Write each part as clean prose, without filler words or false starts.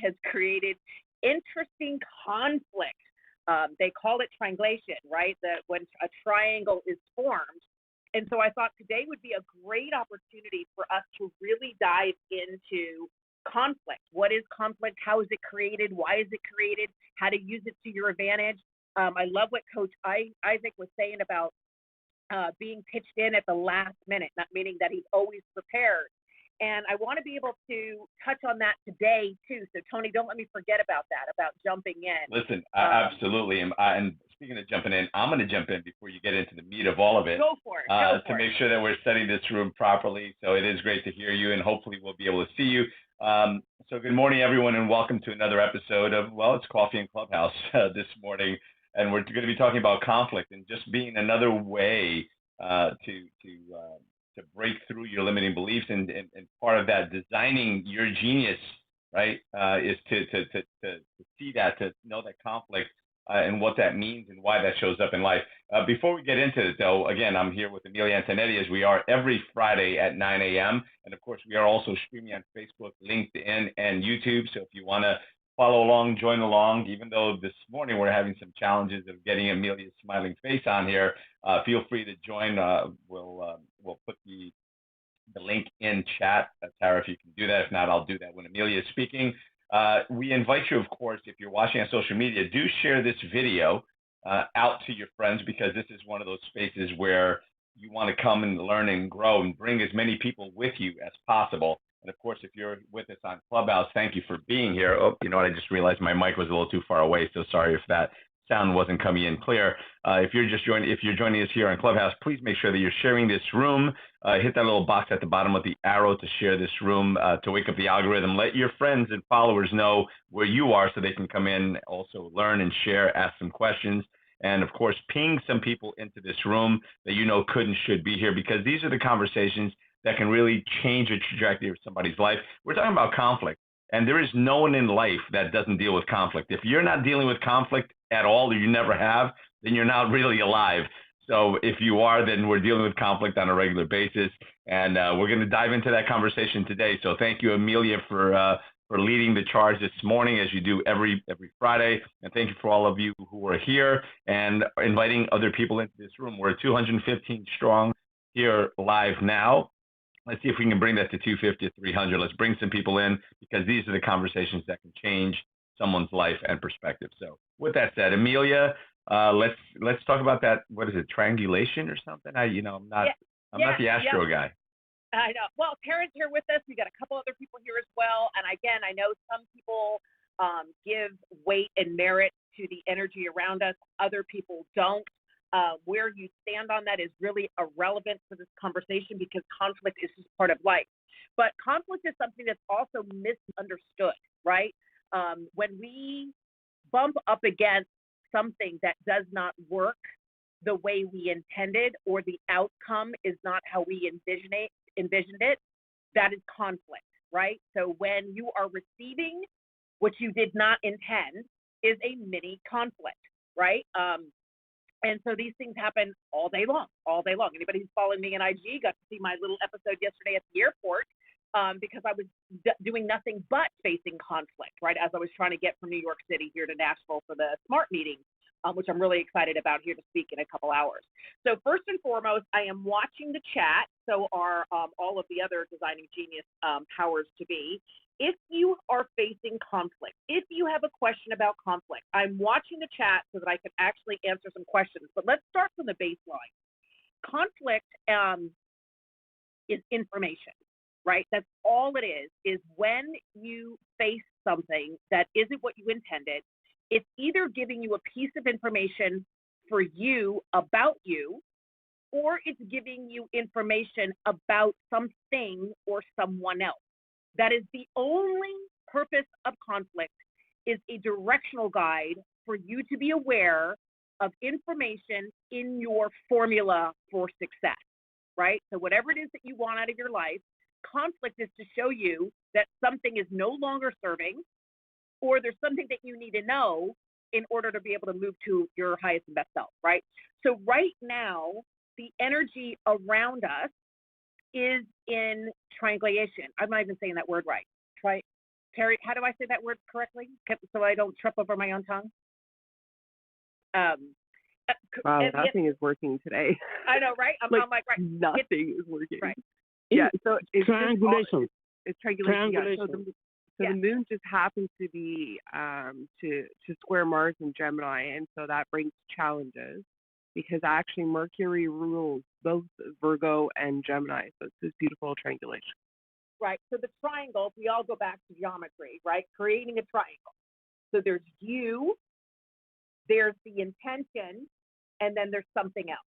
has created interesting conflict. They call it triangulation, right? That when a triangle is formed. And so I thought today would be a great opportunity for us to really dive into conflict. What is conflict? How is it created? Why is it created? How to use it to your advantage. I love what Coach Isaac was saying about being pitched in at the last minute, not meaning that he's always prepared. And I want to be able to touch on that today too. So Tony, don't let me forget about that, about jumping in. Listen, absolutely. And speaking of jumping in, I'm going to jump in before you get into the meat of all of it. Go for it. To make sure that we're setting this room properly. So it is great to hear you, and hopefully we'll be able to see you. So good morning, everyone, and welcome to another episode of, well, it's Coffee and Clubhouse this morning. And we're going to be talking about conflict and just being another way to break through your limiting beliefs, and part of that, designing your genius, right, is to see that, to know that conflict and what that means and why that shows up in life. Before we get into it, though, again, I'm here with Amilya Antonetti, as we are every Friday at 9 a.m. And of course, we are also streaming on Facebook, LinkedIn, and YouTube. So if you want to follow along, join along, even though this morning we're having some challenges of getting Amilya's smiling face on here, feel free to join. We'll put the link in chat. Tara, if you can do that. If not, I'll do that when Amilya is speaking. We invite you, of course, if you're watching on social media, do share this video out to your friends, because this is one of those spaces where you want to come and learn and grow and bring as many people with you as possible. And of course, if you're with us on Clubhouse, thank you for being here. Oh, you know what? I just realized my mic was a little too far away, so sorry if that sound wasn't coming in clear. If you're joining us here on Clubhouse, please make sure that you're sharing this room. Hit that little box at the bottom with the arrow to share this room, to wake up the algorithm. Let your friends and followers know where you are so they can come in, also learn and share, ask some questions. And of course, ping some people into this room that you know could and should be here, because these are the conversations that can really change the trajectory of somebody's life. We're talking about conflict, and there is no one in life that doesn't deal with conflict. If you're not dealing with conflict at all, or you never have, then you're not really alive. So if you are, then we're dealing with conflict on a regular basis, and we're going to dive into that conversation today. So thank you, Amilya, for leading the charge this morning, as you do every Friday, and thank you for all of you who are here and inviting other people into this room. We're 215 strong here live now. Let's see if we can bring that to 250 or 300. Let's bring some people in, because these are the conversations that can change someone's life and perspective. So with that said, Amilya, let's talk about that. What is it, triangulation or something? I'm not the astro guy. I know. Well, Karen's here with us. We got a couple other people here as well. And again, I know some people give weight and merit to the energy around us. Other people don't. Where you stand on that is really irrelevant for this conversation, because conflict is just part of life. But conflict is something that's also misunderstood, right? When we bump up against something that does not work the way we intended, or the outcome is not how we envisioned it, that is conflict, right? So when you are receiving what you did not intend is a mini conflict, right? And so these things happen all day long. Anybody who's following me on IG got to see my little episode yesterday at the airport, because I was doing nothing but facing conflict, right, as I was trying to get from New York City here to Nashville for the SMART meeting, which I'm really excited about, here to speak in a couple hours. So first and foremost, I am watching the chat. So are all of the other Designing Genius powers to be. If you are facing conflict, if you have a question about conflict, I'm watching the chat so that I can actually answer some questions. But let's start from the baseline. Conflict is information, right? That's all it is when you face something that isn't what you intended. It's either giving you a piece of information for you, about you, or it's giving you information about something or someone else. That is the only purpose of conflict, is a directional guide for you to be aware of information in your formula for success, right? So whatever it is that you want out of your life, conflict is to show you that something is no longer serving, or there's something that you need to know in order to be able to move to your highest and best self, right? So right now, the energy around us is in triangulation. I'm not even saying that word right. Terry, how do I say that word correctly so I don't trip over my own tongue? Wow, nothing is working today. I know, right? I'm like, right. Nothing is working. Right. Yeah, so it's triangulation. It's triangulation. Triangulation. Yeah. So the moon just happens to be to square Mars and Gemini, and so that brings challenges because actually Mercury rules both Virgo and Gemini. So it's this beautiful triangulation. Right. So the triangle, we all go back to geometry, right? Creating a triangle. So there's you, there's the intention, and then there's something else,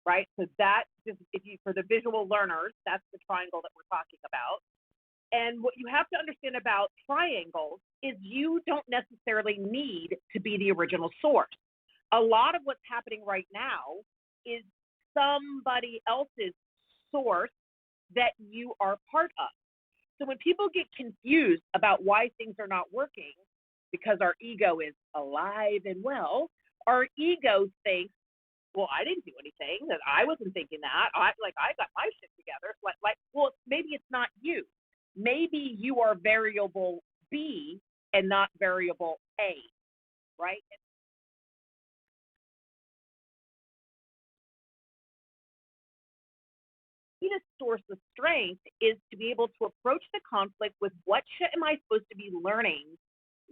right? So that just, if you, for the visual learners, that's the triangle that we're talking about. And what you have to understand about triangles is you don't necessarily need to be the original source. A lot of what's happening right now is somebody else's source that you are part of. So when people get confused about why things are not working, because our ego is alive and well, our ego thinks, well, I didn't do anything, that I wasn't thinking that. I got my shit together. Well, maybe it's not you. Maybe you are variable B and not variable A, right? The source of strength is to be able to approach the conflict with what am I supposed to be learning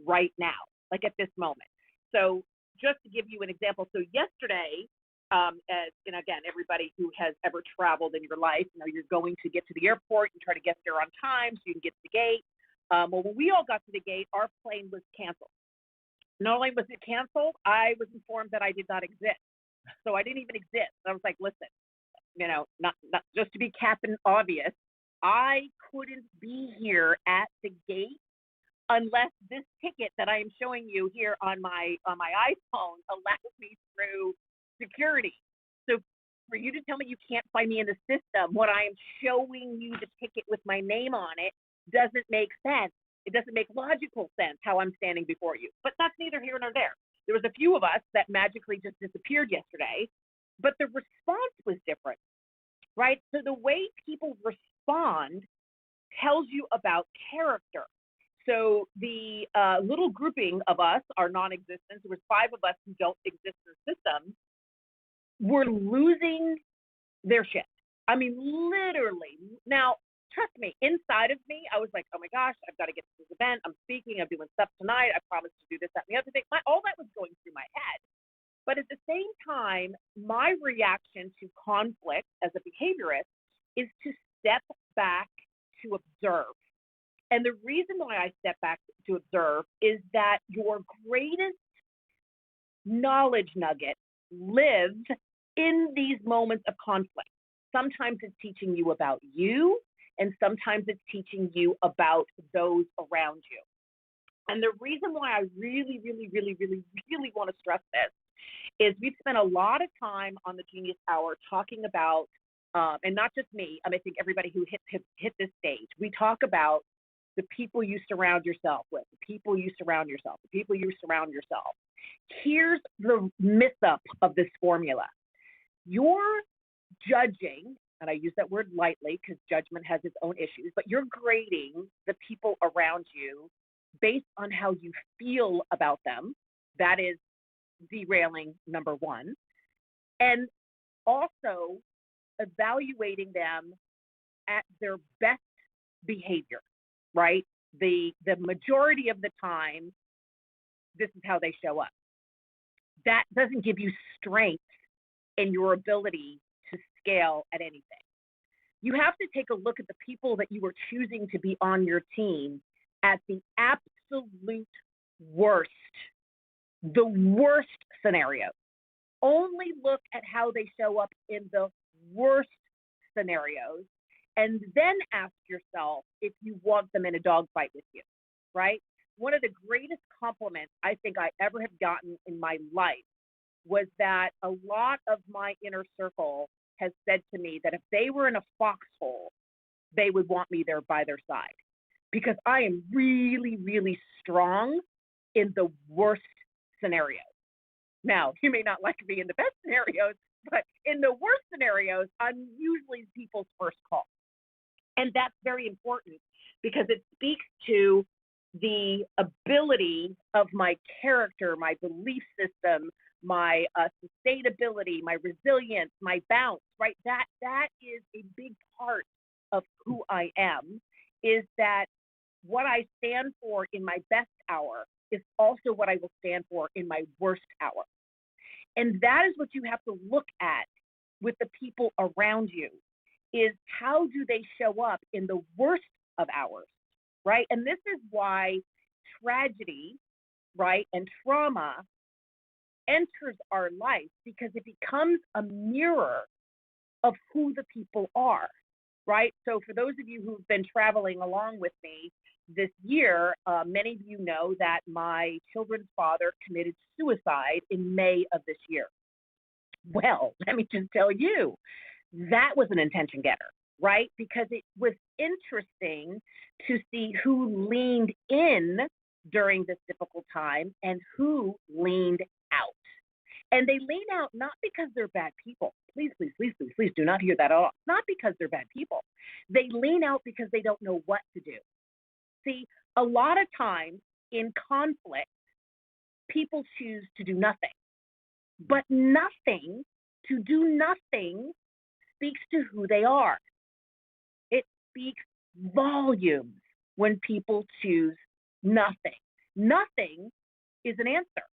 right now, like at this moment. So just to give you an example, so yesterday, and again, everybody who has ever traveled in your life, you're going to get to the airport, you try to get there on time so you can get to the gate. Well, when we all got to the gate, our plane was canceled. Not only was it canceled, I was informed that I did not exist. So I didn't even exist. I was like, listen, not just to be Captain Obvious, I couldn't be here at the gate unless this ticket that I am showing you here on my iPhone allows me through security. So for you to tell me you can't find me in the system when I am showing you the ticket with my name on it doesn't make sense. It doesn't make logical sense how I'm standing before you. But that's neither here nor there. There was a few of us that magically just disappeared yesterday, but the response was different, right? So the way people respond tells you about character. So the little grouping of us are non-existent. There was 5 of us who don't exist in the system. We're losing their shit. I mean, literally. Now, trust me, inside of me, I was like, oh my gosh, I've got to get to this event. I'm speaking. I'm doing stuff tonight. I promised to do this, that, and the other thing. All that was going through my head. But at the same time, my reaction to conflict as a behaviorist is to step back to observe. And the reason why I step back to observe is that your greatest knowledge nugget lives in these moments of conflict. Sometimes it's teaching you about you, and sometimes it's teaching you about those around you. And the reason why I really, really, really, really, really want to stress this is we've spent a lot of time on the Genius Hour talking about, and not just me, I think everybody who hit this stage, we talk about the people you surround yourself with, the people you surround yourself, the people you surround yourself. Here's the miss up of this formula. You're judging, and I use that word lightly because judgment has its own issues, but you're grading the people around you based on how you feel about them. That is derailing number 1. And also evaluating them at their best behavior, right? The majority of the time, this is how they show up. That doesn't give you strength in your ability to scale at anything. You have to take a look at the people that you are choosing to be on your team at the absolute worst, the worst scenario. Only look at how they show up in the worst scenarios, and then ask yourself if you want them in a dogfight with you, right? One of the greatest compliments I think I ever have gotten in my life was that a lot of my inner circle has said to me that if they were in a foxhole, they would want me there by their side, because I am really, really strong in the worst scenarios. Now, you may not like me in the best scenarios, but in the worst scenarios, I'm usually people's first call. And that's very important because it speaks to the ability of my character, my belief system, my sustainability, my resilience, my bounce, right? That is a big part of who I am, is that what I stand for in my best hour is also what I will stand for in my worst hour. And that is what you have to look at with the people around you, is how do they show up in the worst of hours, right? And this is why tragedy, right, and trauma enters our life, because it becomes a mirror of who the people are, right? So for those of you who've been traveling along with me this year, many of you know that my children's father committed suicide in May of this year. Well, let me just tell you, that was an intention getter, right? Because it was interesting to see who leaned in during this difficult time and who leaned out. And they lean out not because they're bad people. Please, please, please, please, please do not hear that at all. Not because they're bad people. They lean out because they don't know what to do. See, a lot of times in conflict, people choose to do nothing. But nothing, to do nothing, speaks to who they are. It speaks volumes when people choose nothing. Nothing is an answer,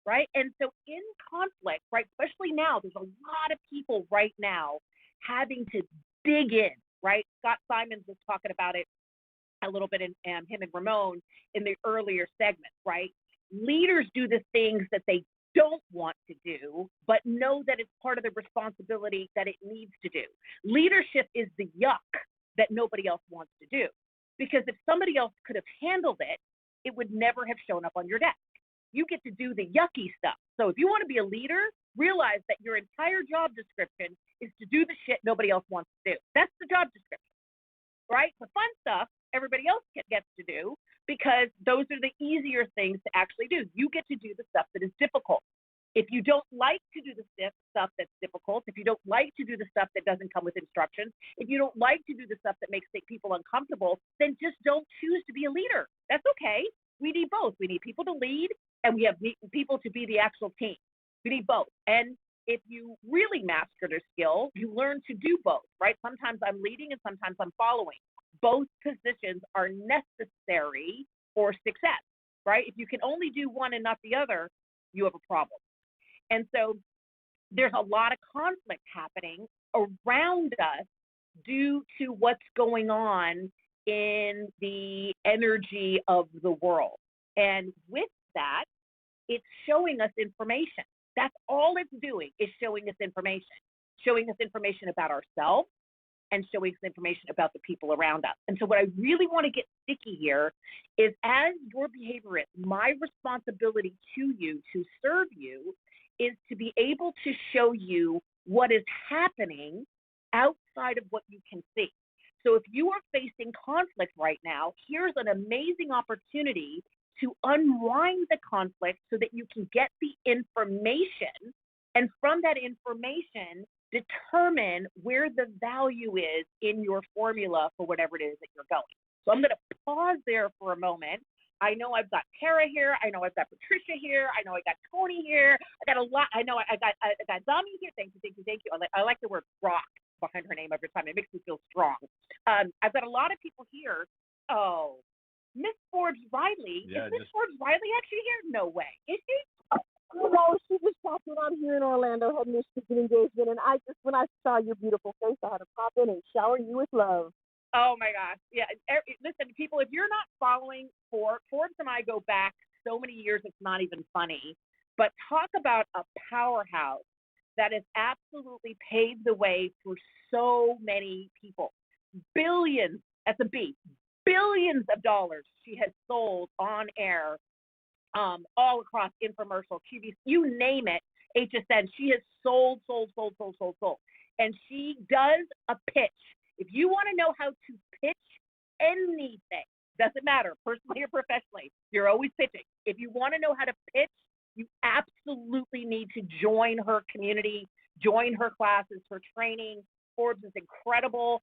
right? And so in conflict, right, especially now, there's a lot of people right now having to dig in, right? Scott Simons was talking about it a little bit in him and Ramon in the earlier segment, right? Leaders do the things that they don't want to do, but know that it's part of the responsibility that it needs to do. Leadership is the yuck that nobody else wants to do. Because if somebody else could have handled it, it would never have shown up on your desk. You get to do the yucky stuff. So if you want to be a leader, realize that your entire job description is to do the shit nobody else wants to do. That's the job description, right? The fun stuff everybody else gets to do, because those are the easier things to actually do. You get to do the stuff that is difficult. If you don't like to do the stuff that's difficult, if you don't like to do the stuff that doesn't come with instructions, if you don't like to do the stuff that makes people uncomfortable, then just don't choose to be a leader. That's okay. We need both. We need people to lead, and we have people to be the actual team. We need both. And if you really master their skill, you learn to do both, right? Sometimes I'm leading and sometimes I'm following. Both positions are necessary for success, right? If you can only do one and not the other, you have a problem. And so there's a lot of conflict happening around us due to what's going on in the energy of the world. And with that, it's showing us information. That's all it's doing, is showing us information about ourselves, and showing us information about the people around us. And so what I really want to get sticky here is, as your behaviorist, my responsibility to you, to serve you, is to be able to show you what is happening outside of what you can see. So if you are facing conflict right now, here's an amazing opportunity to unwind the conflict so that you can get the information, and from that information, determine where the value is in your formula for whatever it is that you're going. So I'm going to pause there for a moment. I know I've got Tara here. I know I've got Patricia here. I know I got Tony here. I got a lot. I know I got Zami here. Thank you. I like the word rock behind her name every time. It makes me feel strong. I've got a lot of people here. Oh, Miss Forbes Riley. Yeah, is Miss Forbes Riley actually here? No way. Is she? No, she just popped in. I'm here in Orlando having this speaking engagement, and when I saw your beautiful face, I had to pop in and shower you with love. Oh my gosh. Yeah. Listen, people, if you're not following Forbes and I go back so many years, it's not even funny. But talk about a powerhouse that has absolutely paved the way for so many people. Billions, that's a B, billions of dollars she has sold on air, all across infomercial, TV, you name it, HSN. She has sold. And she does a pitch. If you want to know how to pitch anything, doesn't matter, personally or professionally, you're always pitching. If you want to know how to pitch, you absolutely need to join her community, join her classes, her training. Forbes is incredible.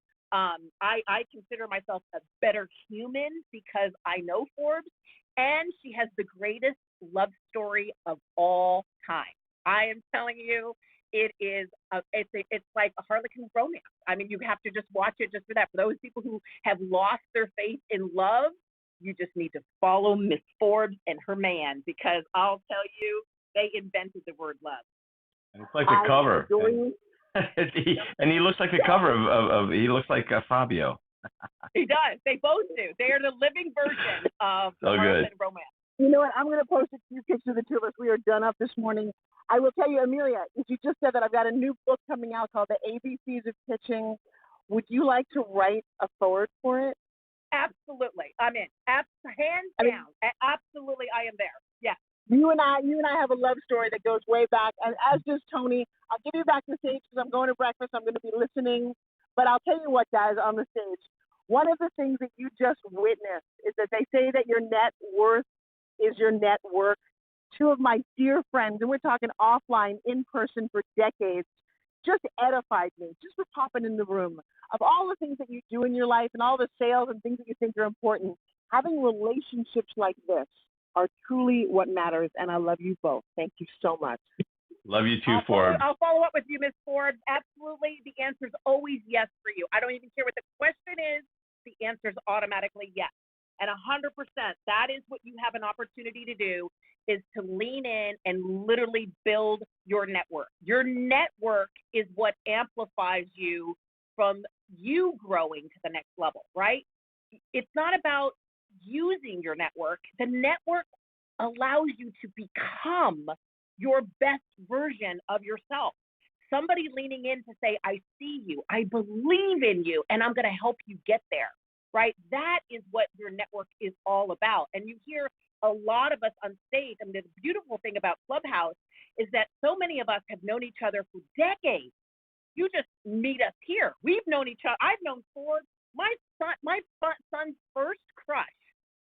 I consider myself a better human because I know Forbes, and she has the greatest love story of all time. I am telling you, it's like a Harlequin romance. I mean, you have to just watch it just for that. For those people who have lost their faith in love, you just need to follow Miss Forbes and her man, because I'll tell you, they invented the word love. And it's like the cover. And he looks like the cover of he looks like Fabio. He does. They both do. They are the living version of so good. romance. You know what? I'm going to post a few pictures of the two of us. We are done up this morning. I will tell you, Amilya, if you just said that, I've got a new book coming out called The ABCs of Pitching. Would you like to write a forward for it? Absolutely. I'm in. Hands down. Absolutely, I am there. Yes. You and I have a love story that goes way back, and as does Tony. I'll give you back the stage because I'm going to breakfast. I'm going to be listening. But I'll tell you what, guys, on the stage, one of the things that you just witnessed is that they say that your net worth is your network. Two of my dear friends, and we're talking offline, in person for decades, just edified me just for popping in the room. Of all the things that you do in your life and all the sales and things that you think are important, having relationships like this are truly what matters, and I love you both. Thank you so much. Love you too, Forbes. I'll follow up with you, Ms. Forbes. Absolutely. The answer is always yes for you. I don't even care what the question is. The answer is automatically yes. And 100%, that is what you have an opportunity to do, is to lean in and literally build your network. Your network is what amplifies you from you growing to the next level, right? It's not about using your network. The network allows you to become your best version of yourself. Somebody leaning in to say, I see you, I believe in you, and I'm going to help you get there, right? That is what your network is all about. And you hear a lot of us on stage. I mean, the beautiful thing about Clubhouse is that so many of us have known each other for decades. You just meet us here. We've known each other. I've known Forbes. My son's first crush,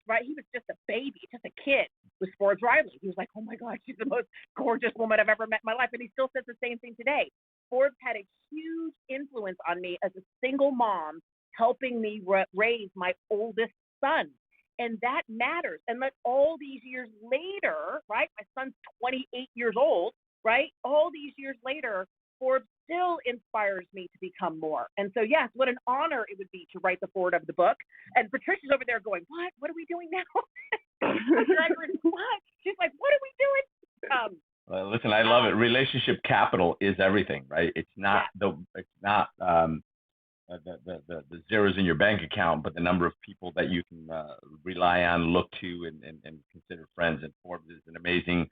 right? He was just a baby, just a kid, was Forbes Riley. He was like, oh my God, she's the most gorgeous woman I've ever met in my life. And he still says the same thing today. Forbes had a huge influence on me as a single mom, helping me raise my oldest son. And that matters. And like all these years later, right? My son's 28 years old, right? All these years later, Forbes still inspires me to become more. And so, yes, what an honor it would be to write the forward of the book. And Patricia's over there going, what? What are we doing now? What? She's like, what are we doing? Well, listen, I love it. Relationship capital is everything, right? It's not the zeros in your bank account, but the number of people that you can rely on, look to, and consider friends. And Forbes is an amazing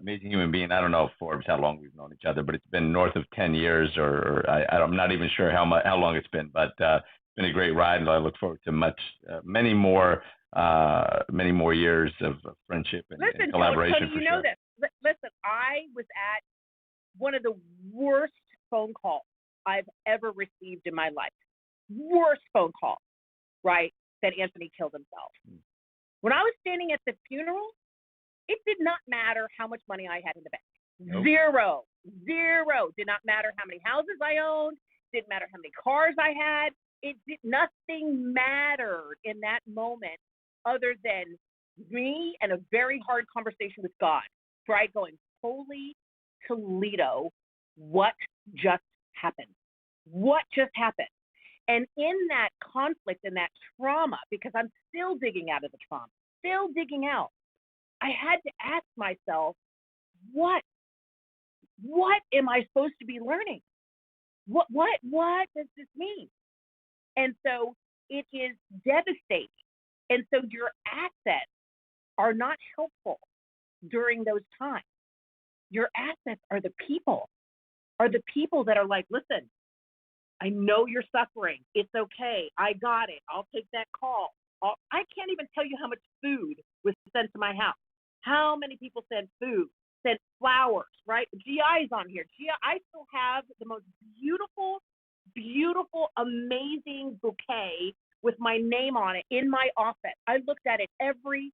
human being. I don't know, Forbes, how long we've known each other, but it's been north of 10 years, or I'm not even sure how long it's been, but it's been a great ride, and I look forward to many more years of friendship and collaboration. Tony, you for know sure. this. Listen, I was at one of the worst phone calls I've ever received in my life. Worst phone call, right? That Anthony killed himself. When I was standing at the funeral, it did not matter how much money I had in the bank. Nope. Zero. Did not matter how many houses I owned. Didn't matter how many cars I had. Nothing mattered in that moment other than me and a very hard conversation with God, right? Going, holy Toledo, what just happened? What just happened? And in that conflict and that trauma, because I'm still digging out of the trauma, still digging out, I had to ask myself, what am I supposed to be learning? What does this mean? And so it is devastating. And so your assets are not helpful during those times. Your assets are the people that are like, listen, I know you're suffering. It's okay. I got it. I'll take that call. I can't even tell you how much food was sent to my house. How many people sent food, sent flowers, right? GI's on here. I still have the most beautiful, amazing bouquet with my name on it in my office. I looked at it every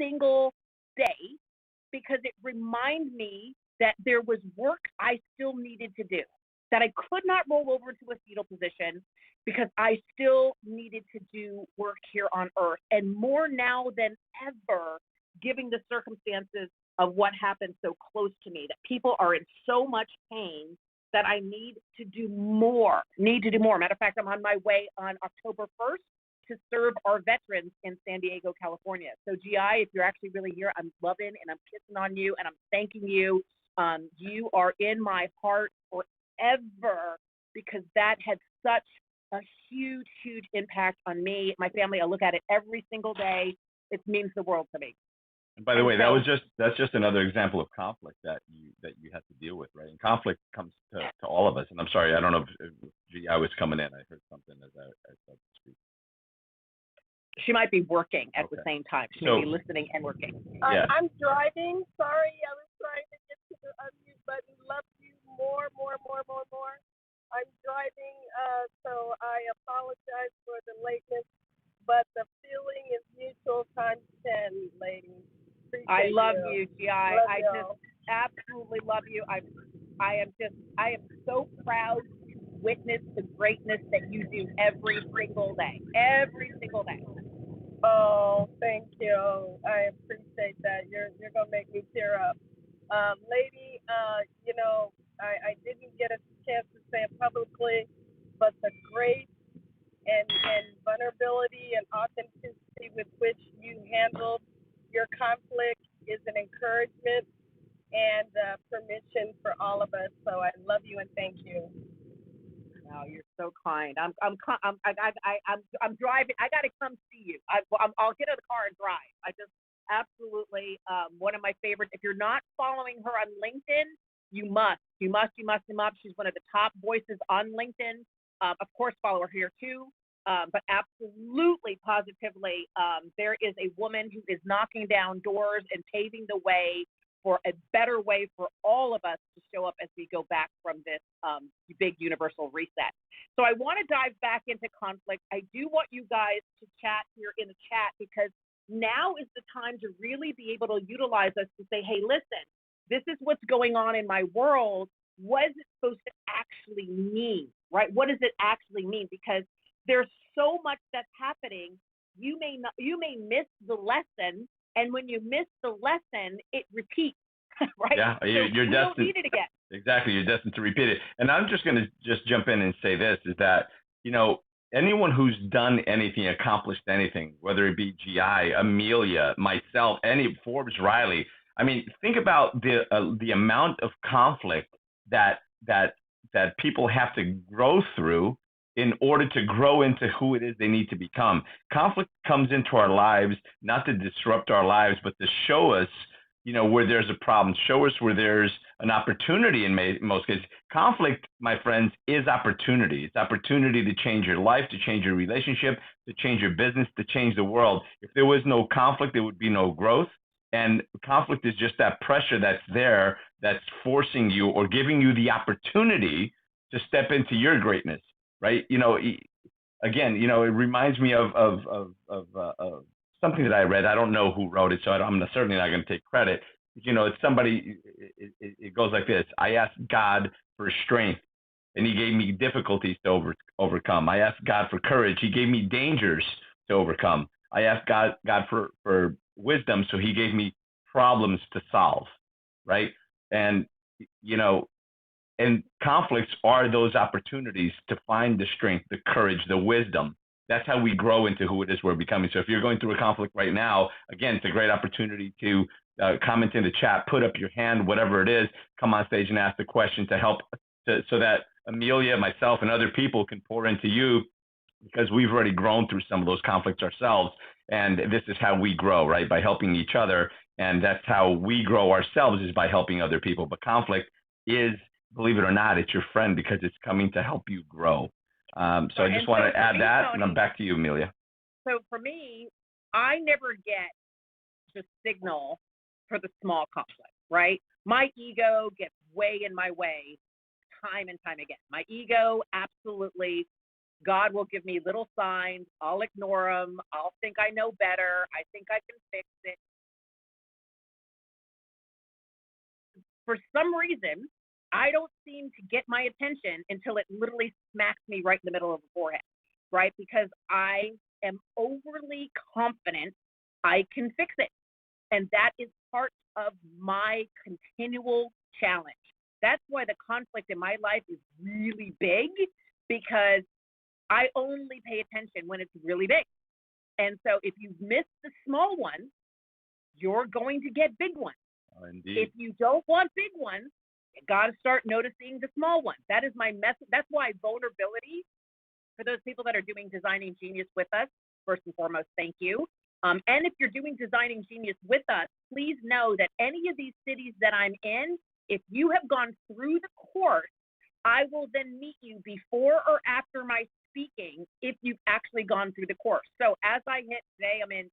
single day because it reminded me that there was work I still needed to do. that I could not roll over to a fetal position because I still needed to do work here on earth, and more now than ever, given the circumstances of what happened so close to me, that people are in so much pain that I need to do more. Matter of fact, I'm on my way on October 1st to serve our veterans in San Diego, California. So GI, if you're actually really here, I'm loving and I'm kissing on you and I'm thanking you. You are in my heart forever, because that had such a huge, huge impact on me, my family. I look at it every single day. It means the world to me. And by the way, that's just another example of conflict that you have to deal with, right? And conflict comes to all of us. And I'm sorry, I don't know if GI was coming in. I heard something as I speak. She might be working at the same time. She may be listening and working. Yeah. I'm driving. Sorry, I was trying to get to the unmute button. Love you more. I'm driving, so I apologize for the lateness, but the feeling is mutual times 10, ladies. Appreciate I love you, GI. I y'all. just absolutely love you. I am so proud to witness the greatness that you do every single day. Every single day. Oh, thank you. I appreciate that. You're gonna make me tear up. Lady, I didn't get a chance to say it publicly, but the grace and vulnerability and authenticity with which you handled your conflict is an encouragement and permission for all of us. So I love you and thank you. No, you're so kind. I'm driving. I got to come see you. I'll get in the car and drive. I just absolutely one of my favorites. If you're not following her on LinkedIn, you must. She's one of the top voices on LinkedIn. Of course, follow her here too. But absolutely, positively, there is a woman who is knocking down doors and paving the way for a better way for all of us to show up as we go back from this big universal reset. So I want to dive back into conflict. I do want you guys to chat here in the chat, because now is the time to really be able to utilize us to say, hey, listen, this is what's going on in my world. What is it supposed to actually mean, right? What does it actually mean? Because there's so much that's happening. You may miss the lesson, and when you miss the lesson, it repeats, right? Yeah, you're destined. Don't need it again. Exactly, you're destined to repeat it. And I'm just going to jump in and say this, is that, anyone who's done anything, accomplished anything, whether it be GI, Amilya, myself, Forbes, Riley, I mean, think about the amount of conflict that people have to grow through in order to grow into who it is they need to become. Conflict comes into our lives not to disrupt our lives, but to show us, where there's a problem, show us where there's an opportunity in most cases. Conflict, my friends, is opportunity. It's opportunity to change your life, to change your relationship, to change your business, to change the world. If there was no conflict, there would be no growth. And conflict is just that pressure that's there, that's forcing you or giving you the opportunity to step into your greatness. Right? Again, it reminds me of something that I read. I don't know who wrote it, so I'm certainly not going to take credit. It's somebody. It goes like this: I asked God for strength, and He gave me difficulties to overcome. I asked God for courage. He gave me dangers to overcome. I asked God for wisdom, so He gave me problems to solve. Right? And and conflicts are those opportunities to find the strength, the courage, the wisdom. That's how we grow into who it is we're becoming. So if you're going through a conflict right now, again, it's a great opportunity to comment in the chat, put up your hand, whatever it is, come on stage and ask the question to help so that Amilya, myself, and other people can pour into you, because we've already grown through some of those conflicts ourselves. And this is how we grow, right? By helping each other. And that's how we grow ourselves, is by helping other people. But conflict is, believe it or not, it's your friend, because it's coming to help you grow. So I just want to add that, and I'm back to you, Amilya. So for me, I never get the signal for the small conflict, right? My ego gets way in my way time and time again. My ego, absolutely. God will give me little signs. I'll ignore them. I'll think I know better. I think I can fix it. For some reason, I don't seem to get my attention until it literally smacks me right in the middle of the forehead, right? Because I am overly confident I can fix it. And that is part of my continual challenge. That's why the conflict in my life is really big, because I only pay attention when it's really big. And so if you miss the small ones, you're going to get big ones. Oh, indeed. If you don't want big ones, you got to start noticing the small ones. That is my message. That's why vulnerability, for those people that are doing Designing Genius with us, first and foremost, thank you. And if you're doing Designing Genius with us, please know that any of these cities that I'm in, if you have gone through the course, I will then meet you before or after my speaking if you've actually gone through the course. So as I hit today, I'm in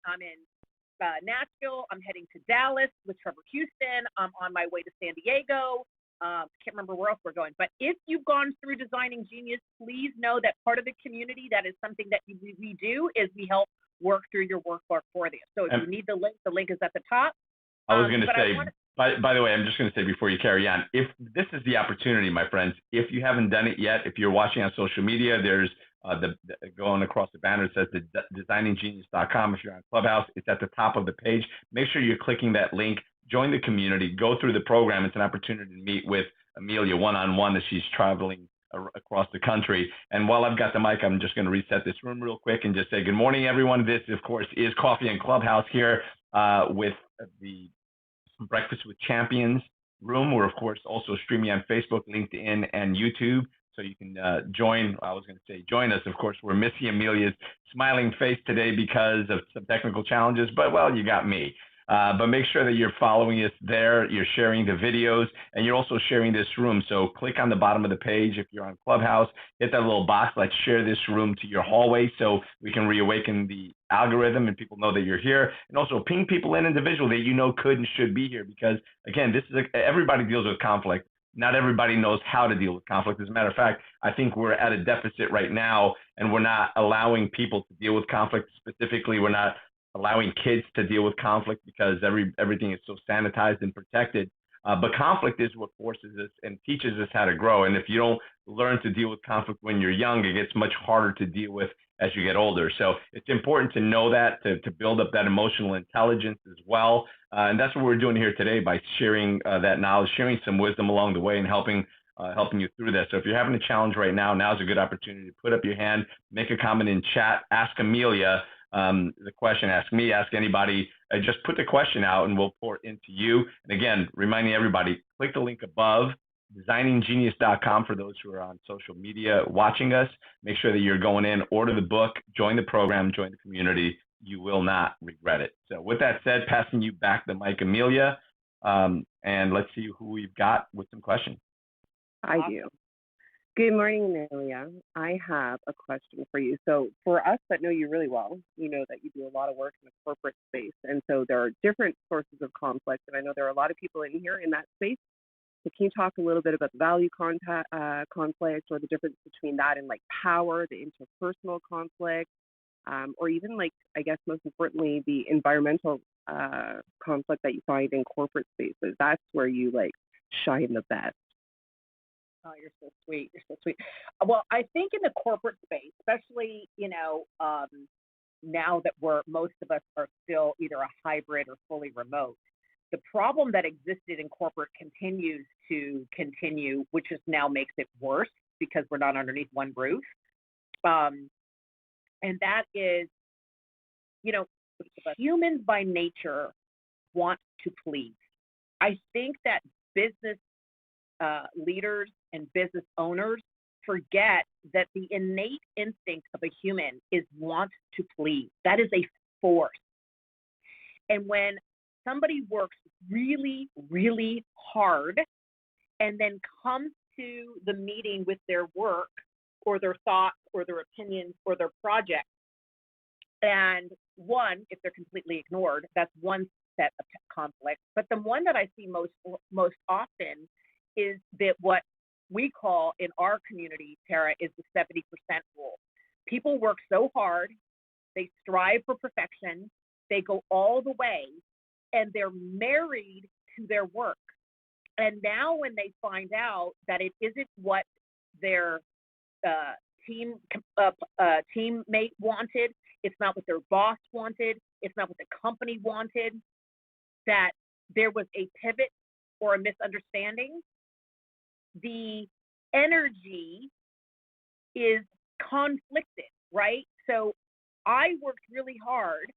Nashville. I'm heading to Dallas with Trevor Houston. I'm on my way to San Diego. Can't remember where else we're going. But if you've gone through Designing Genius, please know that part of the community, that is something that we do, is we help work through your workbook for you. So if you need the link is at the top. I was going to say, by the way, I'm just going to say before you carry on, if this is the opportunity, my friends, if you haven't done it yet, if you're watching on social media, there's going across the banner, it says designinggenius.com. If you're on Clubhouse, it's at the top of the page. Make sure you're clicking that link, join the community, go through the program. It's an opportunity to meet with Amilya one-on-one as she's traveling across the country. And while I've got the mic, I'm just going to reset this room real quick and just say good morning, everyone. This, of course, is Coffee and Clubhouse here with the Breakfast with Champions room. We're, of course, also streaming on Facebook, LinkedIn, and YouTube. So you can join us. Of course, we're missing Amilya's smiling face today because of some technical challenges, but, well, you got me. But make sure that you're following us there, you're sharing the videos, and you're also sharing this room. So click on the bottom of the page if you're on Clubhouse, hit that little box, let's share this room to your hallway so we can reawaken the algorithm and people know that you're here. And also ping people in individually that you know could and should be here, because, again, everybody deals with conflict. Not everybody knows how to deal with conflict. As a matter of fact, I think we're at a deficit right now, and we're not allowing people to deal with conflict. Specifically, we're not allowing kids to deal with conflict because everything is so sanitized and protected. But conflict is what forces us and teaches us how to grow. And if you don't learn to deal with conflict when you're young, it gets much harder to deal with as you get older. So it's important to know that, to build up that emotional intelligence as well. And that's what we're doing here today by sharing that knowledge, sharing some wisdom along the way, and helping you through that. So if you're having a challenge right now, now's a good opportunity to put up your hand, make a comment in chat, ask Amilya the question, ask me, ask anybody, just put the question out and we'll pour it into you. And again, reminding everybody, click the link above, designinggenius.com for those who are on social media watching us. Make sure that you're going in, order the book, join the program, join the community. You will not regret it. So with that said, passing you back the mic, Amilya, and let's see who we've got with some questions. I do. Good morning, Amilya. I have a question for you. So for us that know you really well, you know that you do a lot of work in the corporate space. And so there are different sources of conflict. And I know there are a lot of people in here in that space. So can you talk a little bit about the value conflict or the difference between that and like power, the interpersonal conflict, or even like, I guess most importantly, the environmental conflict that you find in corporate spaces? That's where you like shine the best. Oh, you're so sweet. You're so sweet. Well, I think in the corporate space, especially, now that most of us are still either a hybrid or fully remote, the problem that existed in corporate continues to continue, which just now makes it worse because we're not underneath one roof. And that is, humans by nature want to please. I think that business leaders and business owners forget that the innate instinct of a human is want to please. That is a force. And when somebody works really, really hard and then comes to the meeting with their work or their thoughts or their opinions or their project, and one, if they're completely ignored, that's one set of conflict. But the one that I see most often is that what we call in our community, Tara, is the 70% rule. People work so hard, they strive for perfection, they go all the way, and they're married to their work. And now when they find out that it isn't what their uh, teammate wanted, it's not what their boss wanted, it's not what the company wanted, that there was a pivot or a misunderstanding, the energy is conflicted, right? So I worked really hard.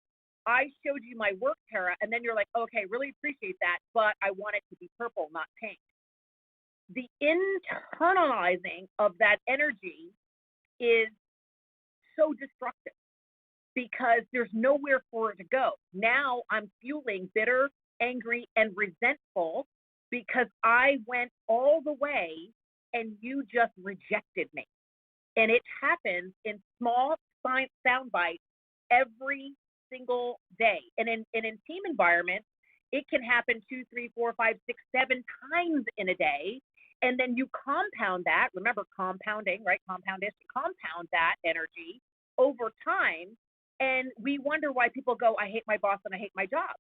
I showed you my work, Tara, and then you're like, okay, really appreciate that, but I want it to be purple, not pink. The internalizing of that energy is so destructive because there's nowhere for it to go. Now I'm feeling bitter, angry, and resentful because I went all the way and you just rejected me. And it happens in small sound bites every single day. And in team environments, it can happen 2, 3, 4, 5, 6, 7 times in a day. And then you compound that. Remember compounding, right? Compound that energy over time. And we wonder why people go, I hate my boss and I hate my job.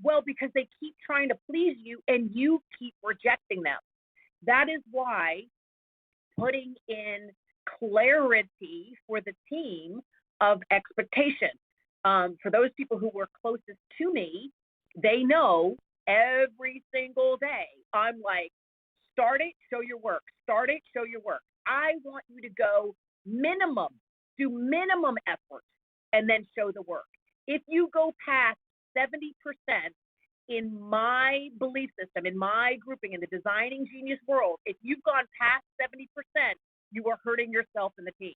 Well, because they keep trying to please you and you keep rejecting them. That is why putting in clarity for the team of expectation. For those people who were closest to me, they know every single day I'm like, start it, show your work. Start it, show your work. I want you to go minimum, do minimum effort, and then show the work. If you go past 70% in my belief system, in my grouping, in the designing genius world, if you've gone past 70%, you are hurting yourself and the team.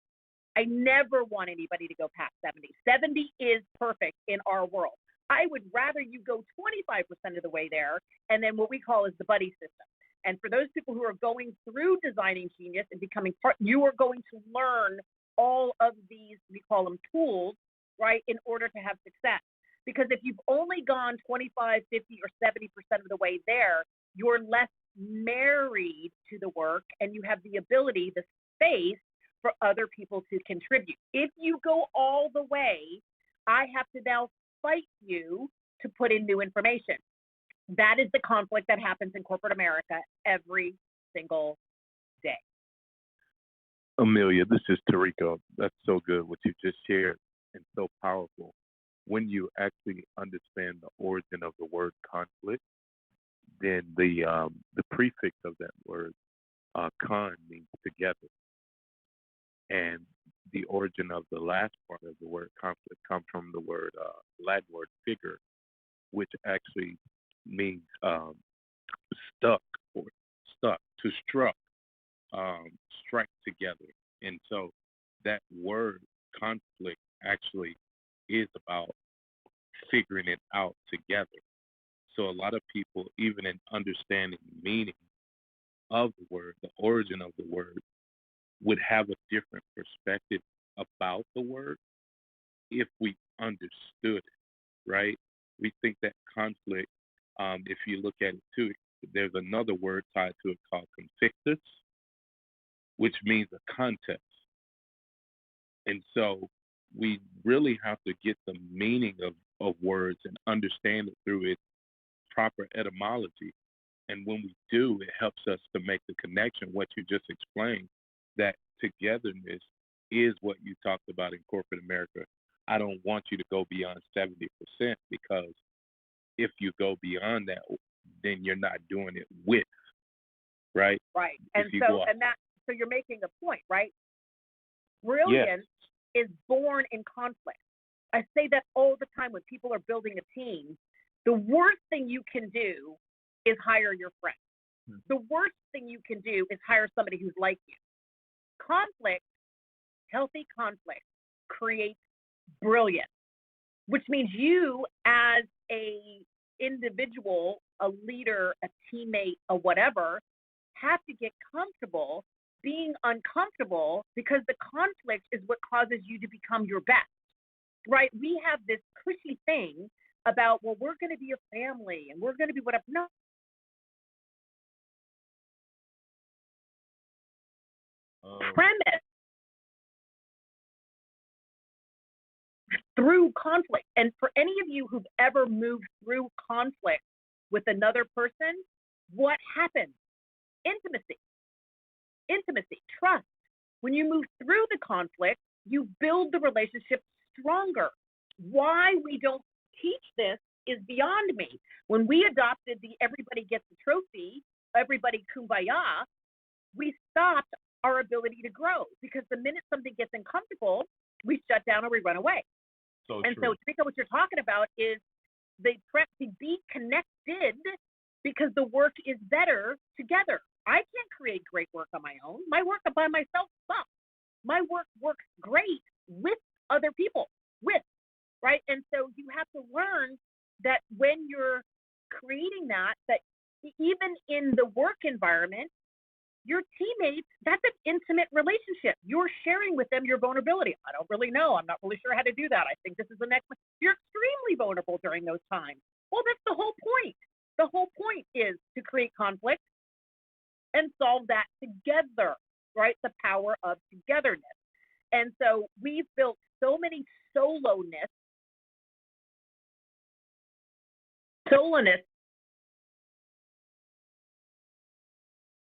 I never want anybody to go past 70. 70 is perfect in our world. I would rather you go 25% of the way there, and then what we call is the buddy system. And for those people who are going through designing genius and becoming part, you are going to learn all of these, we call them tools, right, in order to have success. Because if you've only gone 25, 50, or 70% of the way there, you're less married to the work and you have the ability, the space for other people to contribute. If you go all the way, I have to now fight you to put in new information. That is the conflict that happens in corporate America every single day. Amilya, this is Tariko. That's so good what you just shared and so powerful. When you actually understand the origin of the word conflict, then the prefix of that word, con, means together. And the origin of the last part of the word conflict comes from the word Latin word figure, which actually means stuck or stuck, to strike together. And so that word conflict actually is about figuring it out together. So a lot of people, even in understanding the meaning of the word, the origin of the word, would have a different perspective about the word if we understood it, right? We think that conflict, if you look at it too, there's another word tied to it called conflictus, which means a contest. And so we really have to get the meaning of words and understand it through its proper etymology. And when we do, it helps us to make the connection, what you just explained, that togetherness is what you talked about in corporate America. I don't want you to go beyond 70% because if you go beyond that, then you're not doing it with, right? Right. And so you're making a point, right? Brilliance is born in conflict. I say that all the time when people are building a team. The worst thing you can do is hire your friend. The worst thing you can do is hire somebody who's like you. Conflict, healthy conflict, creates brilliance, which means you as a individual, a leader, a teammate, a whatever, have to get comfortable being uncomfortable because the conflict is what causes you to become your best, right? We have this cushy thing about, well, we're going to be a family and we're going to be whatever. No. Premise through conflict. And for any of you who've ever moved through conflict with another person, what happens? Intimacy, trust. When you move through the conflict, you build the relationship stronger. Why we don't teach this is beyond me. When we adopted the everybody gets a trophy, everybody kumbaya, we stopped our ability to grow, because the minute something gets uncomfortable, we shut down or we run away. So and true. so, Teresa, what you're talking about is the be connected, because the work is better together. I can't create great work on my own. My work by myself sucks. My work works great with other people, right? And so you have to learn that when you're creating that even in the work environment, your teammates, that's an intimate relationship. You're sharing with them your vulnerability. I don't really know. I'm not really sure how to do that. I think this is the next one. You're extremely vulnerable during those times. Well, that's the whole point. The whole point is to create conflict and solve that together, right? The power of togetherness. And so we've built so many soloness.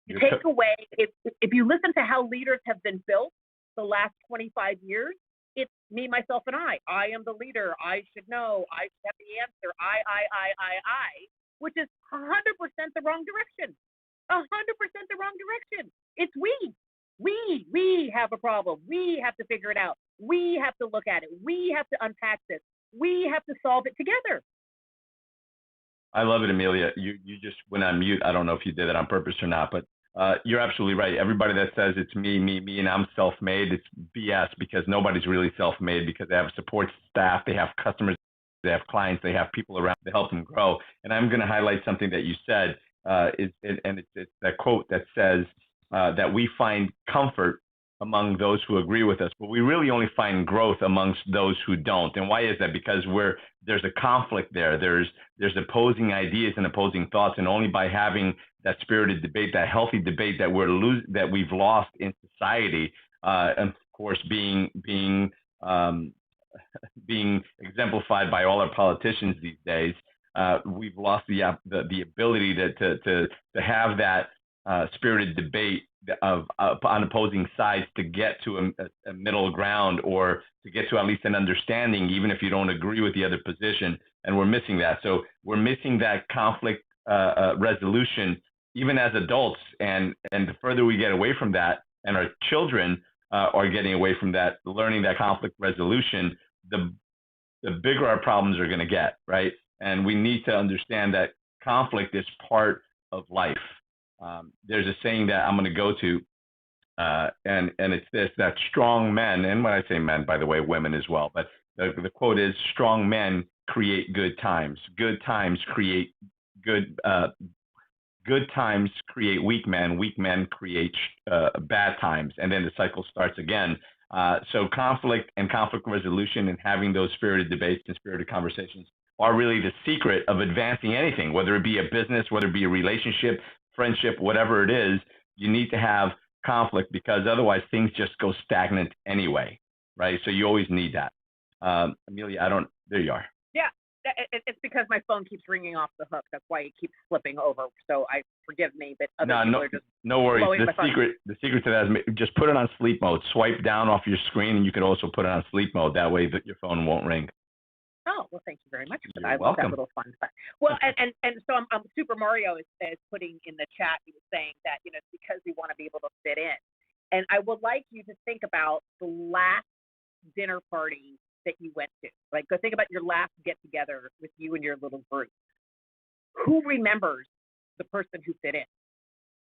You take away, if you listen to how leaders have been built the last 25 years, it's me, myself, and I. I am the leader. I should know. I should have the answer. I, which is 100% the wrong direction. 100% the wrong direction. It's we. We have a problem. We have to figure it out. We have to look at it. We have to unpack this. We have to solve it together. I love it, Amilya. You just went on mute. I don't know if you did that on purpose or not, but you're absolutely right. Everybody that says it's me, and I'm self-made, it's BS, because nobody's really self-made, because they have support staff, they have customers, they have clients, they have people around to help them grow. And I'm going to highlight something that you said, it's that quote that says that we find comfort among those who agree with us, but we really only find growth amongst those who don't. And why is that? Because there's a conflict there. There's opposing ideas and opposing thoughts, and only by having that spirited debate, that healthy debate that we've lost in society, and of course being exemplified by all our politicians these days, we've lost the ability to have that spirited debate on opposing sides, to get to a middle ground, or to get to at least an understanding, even if you don't agree with the other position. And we're missing that. So we're missing that conflict resolution, even as adults. And the further we get away from that, and our children are getting away from that, learning that conflict resolution, the bigger our problems are going to get, right? And we need to understand that conflict is part of life. There's a saying that I'm going to go to, and it's this, that strong men, and when I say men, by the way, women as well, but the quote is, strong men create good times. Good times create good times create weak men create bad times, and then the cycle starts again. So conflict and conflict resolution, and having those spirited debates and spirited conversations, are really the secret of advancing anything, whether it be a business, whether it be a relationship, friendship, whatever it is. You need to have conflict, because otherwise things just go stagnant anyway, right? So you always need that. Amilya, there you are. Yeah, it's because my phone keeps ringing off the hook. That's why it keeps flipping over. So forgive me, but other people are just no worries. The secret to that is just put it on sleep mode. Swipe down off your screen, and you could also put it on sleep mode. That way that your phone won't ring. Oh, well, thank you very much for that. You're welcome. That little fun fact. Well, and so I'm Super Mario is putting in the chat, he was saying that, it's because we want to be able to fit in. And I would like you to think about the last dinner party that you went to. Like, go think about your last get together with you and your little group. Who remembers the person who fit in?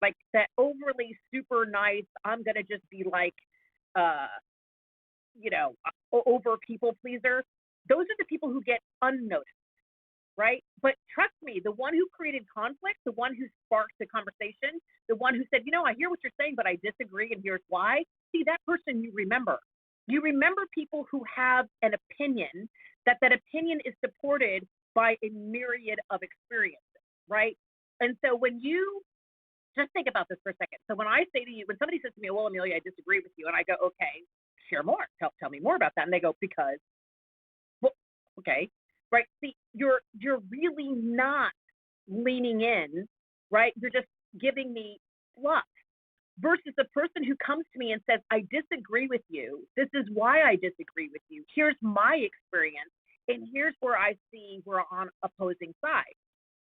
Like that overly super nice, I'm going to just be like, over people pleaser. Those are the people who get unnoticed, right? But trust me, the one who created conflict, the one who sparked the conversation, the one who said, I hear what you're saying, but I disagree, and here's why. See, that person you remember. You remember people who have an opinion, that opinion is supported by a myriad of experiences, right? And so when you just think about this for a second. So when I say to you, when somebody says to me, well, Amilya, I disagree with you, and I go, okay, share more. Tell me more about that. And they go, because. Okay, right? See, you're really not leaning in, right? You're just giving me fluff. Versus the person who comes to me and says, I disagree with you. This is why I disagree with you. Here's my experience, and here's where I see we're on opposing sides.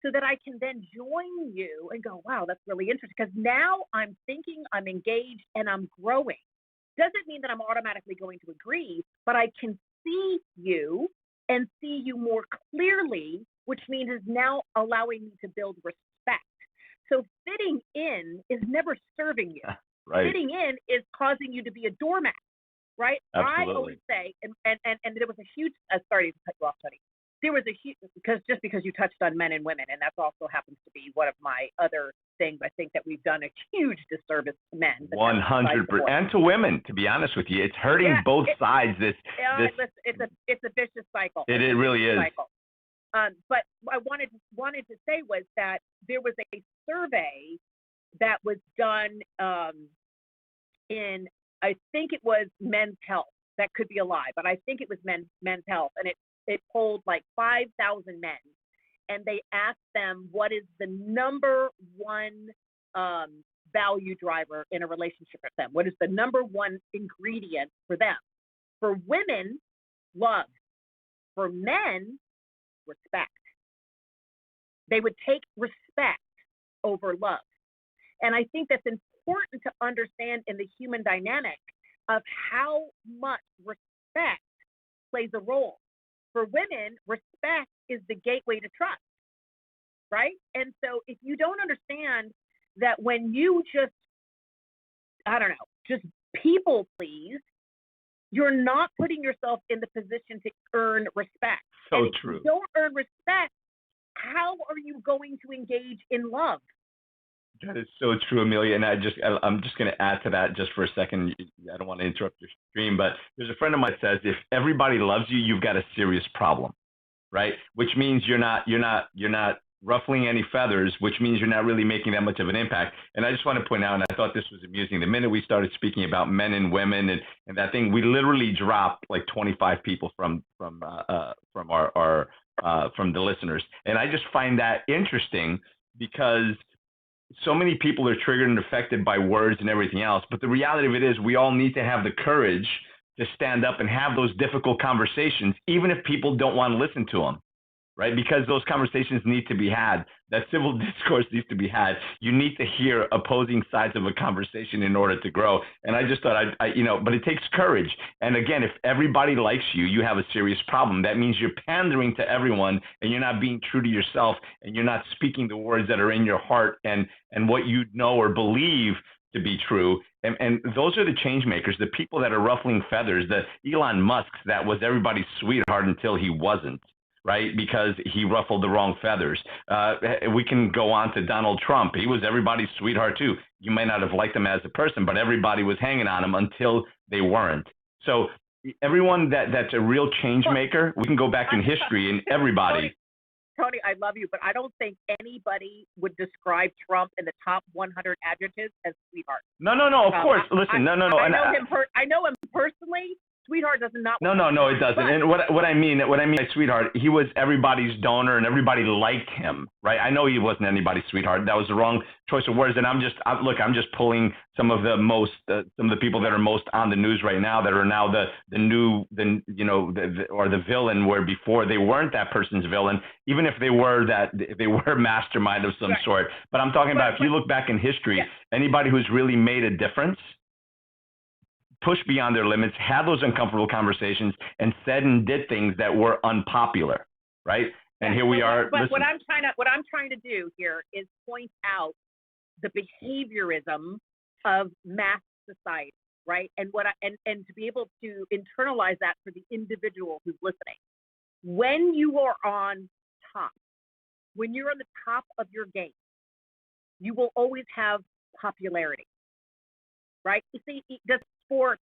So that I can then join you and go, wow, that's really interesting. Because now I'm thinking, I'm engaged, and I'm growing. Doesn't mean that I'm automatically going to agree, but I can see you and see you more clearly, which means is now allowing me to build respect. So fitting in is never serving you. Right. Fitting in is causing you to be a doormat, right? Absolutely. I always say, and there was a huge, sorry to cut you off, Tony. There was a huge, because you touched on men and women, and that also happens to be one of my other things. I think that we've done a huge disservice to men. 100%, and to women. To be honest with you, it's hurting both sides. It's a vicious cycle. It really is. Cycle. But what I wanted to say was that there was a survey that was done in, I think it was Men's Health. That could be a lie, but I think it was Men's Health, and it polled like 5,000 men, and they asked them what is the number one value driver in a relationship with them. What is the number one ingredient for them? For women, love. For men, respect. They would take respect over love. And I think that's important to understand in the human dynamic of how much respect plays a role. For women, respect is the gateway to trust, right? And so if you don't understand that when you just, just people please, you're not putting yourself in the position to earn respect. So and if true. you don't earn respect, how are you going to engage in love? That is so true, Amilya. And I'm just going to add to that just for a second. I don't want to interrupt your stream, but there's a friend of mine that says if everybody loves you, you've got a serious problem, right? Which means you're not ruffling any feathers, which means you're not really making that much of an impact. And I just want to point out, and I thought this was amusing, the minute we started speaking about men and women and that thing, we literally dropped like 25 people from the listeners. And I just find that interesting because so many people are triggered and affected by words and everything else. But the reality of it is we all need to have the courage to stand up and have those difficult conversations, even if people don't want to listen to them, right? Because those conversations need to be had. That civil discourse needs to be had. You need to hear opposing sides of a conversation in order to grow. And I just thought, but it takes courage. And again, if everybody likes you, you have a serious problem. That means you're pandering to everyone and you're not being true to yourself and you're not speaking the words that are in your heart and what you know or believe to be true. And those are the change makers, the people that are ruffling feathers, the Elon Musks that was everybody's sweetheart until he wasn't. Right, because he ruffled the wrong feathers. We can go on to Donald Trump. He was everybody's sweetheart too. You may not have liked him as a person, but everybody was hanging on him until they weren't. So everyone that's a real change maker, we can go back in history and everybody. Tony, I love you, but I don't think anybody would describe Trump in the top 100 adjectives as sweetheart. No, of course. Listen, no. I know him personally. Sweetheart does not. No, it doesn't. But, and what I mean by sweetheart, he was everybody's donor and everybody liked him, right? I know he wasn't anybody's sweetheart. That was the wrong choice of words. And I'm just pulling some of the people that are most on the news right now that are now the villain, where before they weren't that person's villain, even if they were mastermind of some sort. But I'm talking about if you look back in history, anybody who's really made a difference, pushed beyond their limits, had those uncomfortable conversations, and said and did things that were unpopular, right? And here we are. But what I'm trying to do here is point out the behaviorism of mass society, right? And and to be able to internalize that for the individual who's listening. When you are on top, when you're on the top of your game, you will always have popularity, right? You see, the sports,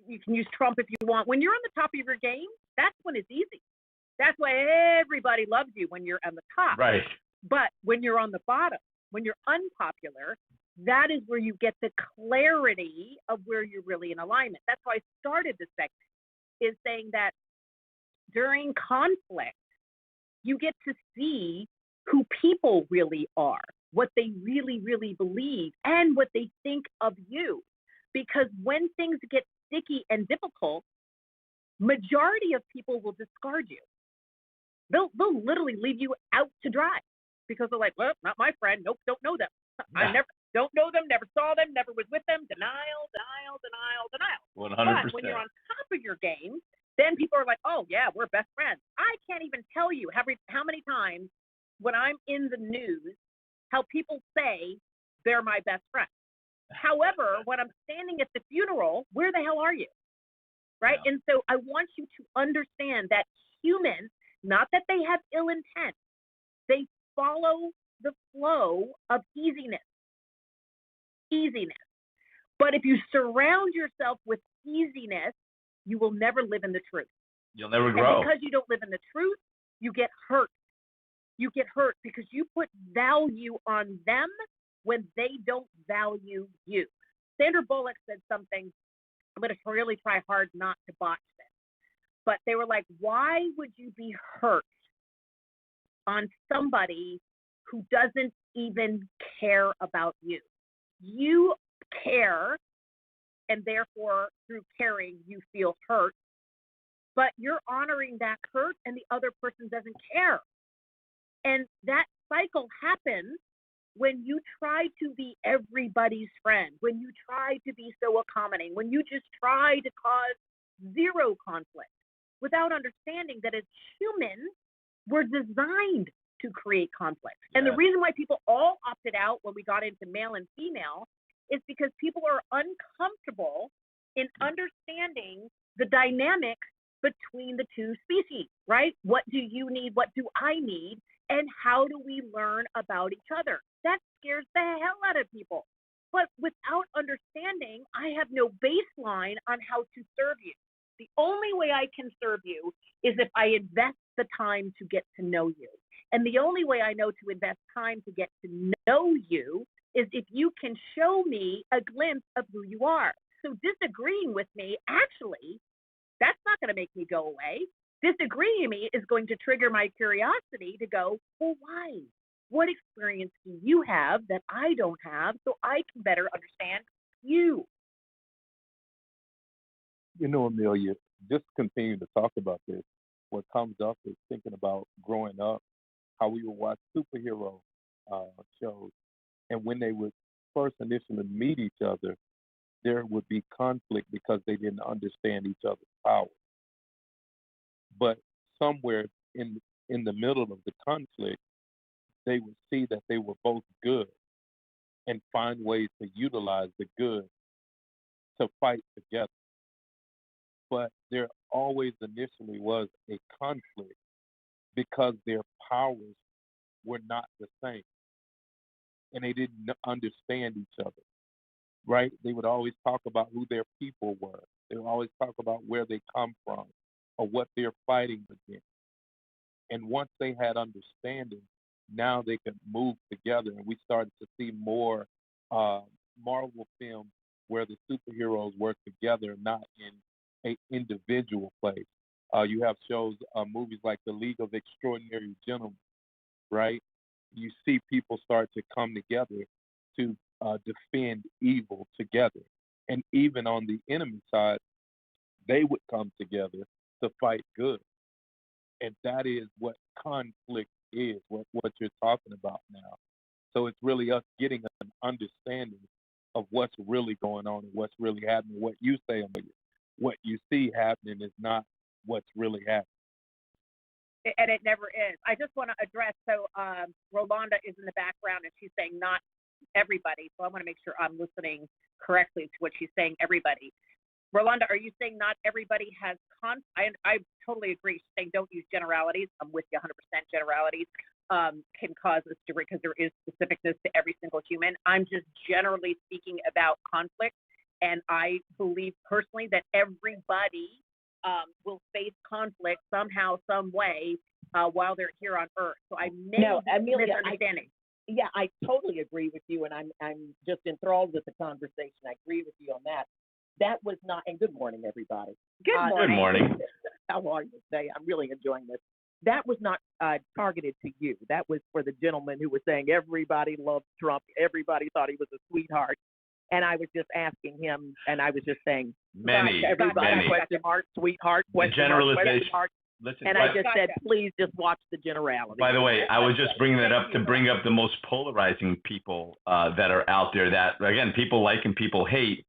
you can use Trump if you want. When you're on the top of your game, that's when it's easy. That's why everybody loves you when you're on the top. Right. But when you're on the bottom, when you're unpopular, that is where you get the clarity of where you're really in alignment. That's why I started this segment, is saying that during conflict, you get to see who people really are. what they really, really believe and what they think of you. Because when things get sticky and difficult, majority of people will discard you. They'll literally leave you out to dry because they're like, well, not my friend. Nope, don't know them. I never don't know them, never saw them, never was with them. Denial, denial, denial, denial. 100%. But when you're on top of your game, then people are like, oh yeah, we're best friends. I can't even tell you how many times when I'm in the news, how people say they're my best friend. However, when I'm standing at the funeral, where the hell are you? Right? Yeah. And so I want you to understand that humans, not that they have ill intent, they follow the flow of easiness. Easiness. But if you surround yourself with easiness, you will never live in the truth. You'll never grow. And because you don't live in the truth, you get hurt. You get hurt because you put value on them when they don't value you. Sandra Bullock said something, I'm going to really try hard not to botch this, but they were like, why would you be hurt on somebody who doesn't even care about you? You care, and therefore through caring you feel hurt, but you're honoring that hurt and the other person doesn't care. And that cycle happens when you try to be everybody's friend, when you try to be so accommodating, when you just try to cause zero conflict without understanding that as humans, we're designed to create conflict. Yeah. And the reason why people all opted out when we got into male and female is because people are uncomfortable in understanding the dynamics between the two species, right? What do you need? What do I need? And how do we learn about each other? That scares the hell out of people. But without understanding, I have no baseline on how to serve you. The only way I can serve you is if I invest the time to get to know you. And the only way I know to invest time to get to know you is if you can show me a glimpse of who you are. So disagreeing with me, actually, that's not going to make me go away. Disagreeing with me is going to trigger my curiosity to go, well, why? What experience do you have that I don't have so I can better understand you? You know, Amelia, just continue to talk about this. What comes up is thinking about growing up, how we would watch superhero shows. And when they would first initially meet each other, there would be conflict because they didn't understand each other's power. But somewhere in the middle of the conflict, they would see that they were both good and find ways to utilize the good to fight together. But there always initially was a conflict because their powers were not the same and they didn't understand each other, right? They would always talk about who their people were. They would always talk about where they come from or what they're fighting against. And once they had understanding, now they could move together. And we started to see more Marvel films where the superheroes work together, not in an individual place. You have shows, movies like The League of Extraordinary Gentlemen, right? You see people start to come together to defend evil together. And even on the enemy side, they would come together to fight good. And that is what conflict is, what you're talking about now. So it's really us getting an understanding of what's really going on and what's really happening. What you say, what you see happening is not what's really happening. And it never is. I just want to address, so Rolanda is in the background and she's saying not everybody. So I want to make sure I'm listening correctly to what she's saying, everybody. Rolanda, are you saying not everybody has I totally agree. She's saying don't use generalities. I'm with you 100%. Generalities can cause us to, because there is specificness to every single human. I'm just generally speaking about conflict. And I believe personally that everybody will face conflict somehow, some way while they're here on Earth. So I may be misunderstanding. I totally agree with you, and I'm just enthralled with the conversation. I agree with you on that. That was not, and good morning, everybody. Good morning. Good morning. How are you today? I'm really enjoying this. that was not targeted to you. That was for the gentleman who was saying everybody loved Trump. Everybody thought he was a sweetheart. And I was just asking him, and I was just saying, everybody, question mark, sweetheart, question mark. Listen, and I just said, please just watch the generality. By the way, I was just bringing that up to bring up the most polarizing people that are out there that, again, people like and people hate.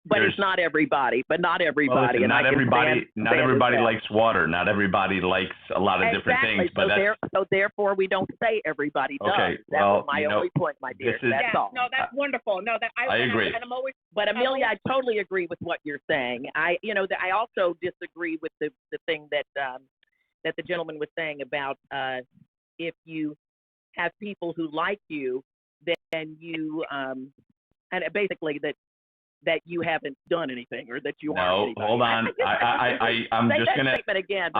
But it's not everybody, Well, listen, not everybody likes water. Not everybody likes a lot of different things. But so therefore, we don't say everybody does. Okay, that was my only point, my dear. That's all. No, that's wonderful. No, I agree. And I'm always. But Amilya, I totally agree with what you're saying. I also disagree with the thing that the gentleman was saying about if you have people who like you, then you and basically that you haven't done anything or that you aren't anybody. Hold on. I'm say just that gonna. Statement again.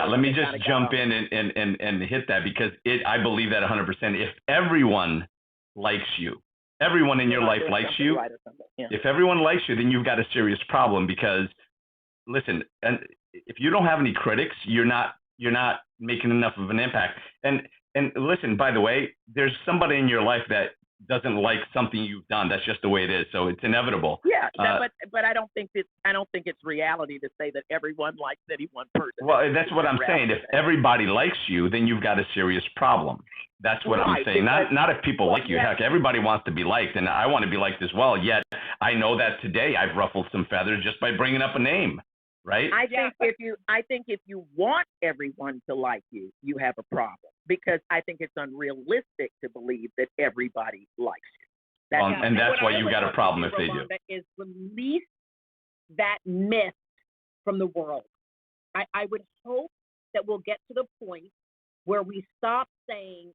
Let me just jump in and hit that because I believe that 100%. If everyone likes you, everyone in your life likes you. Right yeah. If everyone likes you, then you've got a serious problem because, listen, and if you don't have any critics, you're not making enough of an impact. And listen, by the way, there's somebody in your life that doesn't like something you've done. That's just the way it is. So it's inevitable. Yeah, but I don't think it's reality to say that everyone likes any one person. Well, that's what I'm saying. If everybody likes you, then you've got a serious problem. That's what I'm saying. Not if people like you. Heck, everybody wants to be liked, and I want to be liked as well. Yet I know that today I've ruffled some feathers just by bringing up a name. Right? I think if you want everyone to like you, you have a problem because I think it's unrealistic to believe that everybody likes you. That's why you got a problem if they do. Is release that myth from the world. I would hope that we'll get to the point where we stop saying,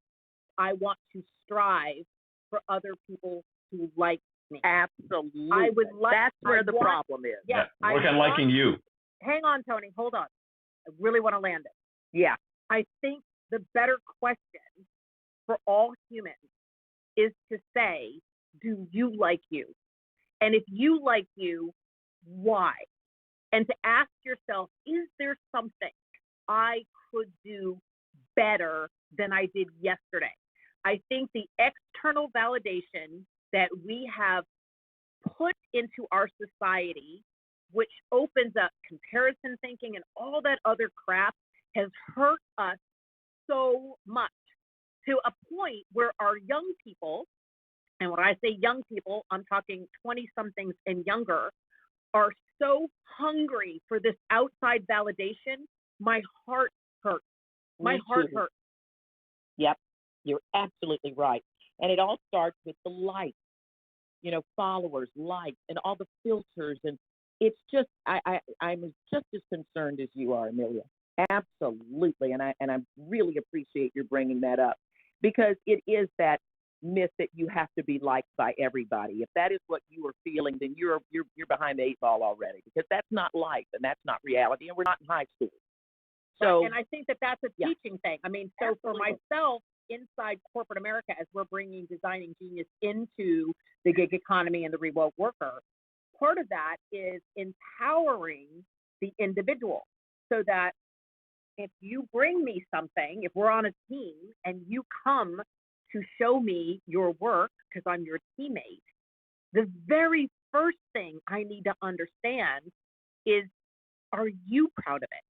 I want to strive for other people to like me. Absolutely. That's where the problem is. Yeah, work on liking you. Hang on, Tony. Hold on. I really want to land it. Yeah. I think the better question for all humans is to say, do you like you? And if you like you, why? And to ask yourself, is there something I could do better than I did yesterday? I think the external validation that we have put into our society, which opens up comparison thinking and all that other crap, has hurt us so much to a point where our young people, and when I say young people, I'm talking 20-somethings and younger, are so hungry for this outside validation. My heart hurts. My heart hurts. Yep, you're absolutely right. And it all starts with the likes, followers, likes, and all the filters. And it's just, I'm just as concerned as you are, Amilya. Absolutely, and I really appreciate you bringing that up because it is that myth that you have to be liked by everybody. If that is what you are feeling, then you're behind the 8 ball already because that's not life and that's not reality, and we're not in high school. So, and I think that's a teaching thing. I mean, so for myself, inside corporate America, as we're bringing designing genius into the gig economy and the remote worker, part of that is empowering the individual so that if you bring me something, if we're on a team and you come to show me your work because I'm your teammate, the very first thing I need to understand is, are you proud of it?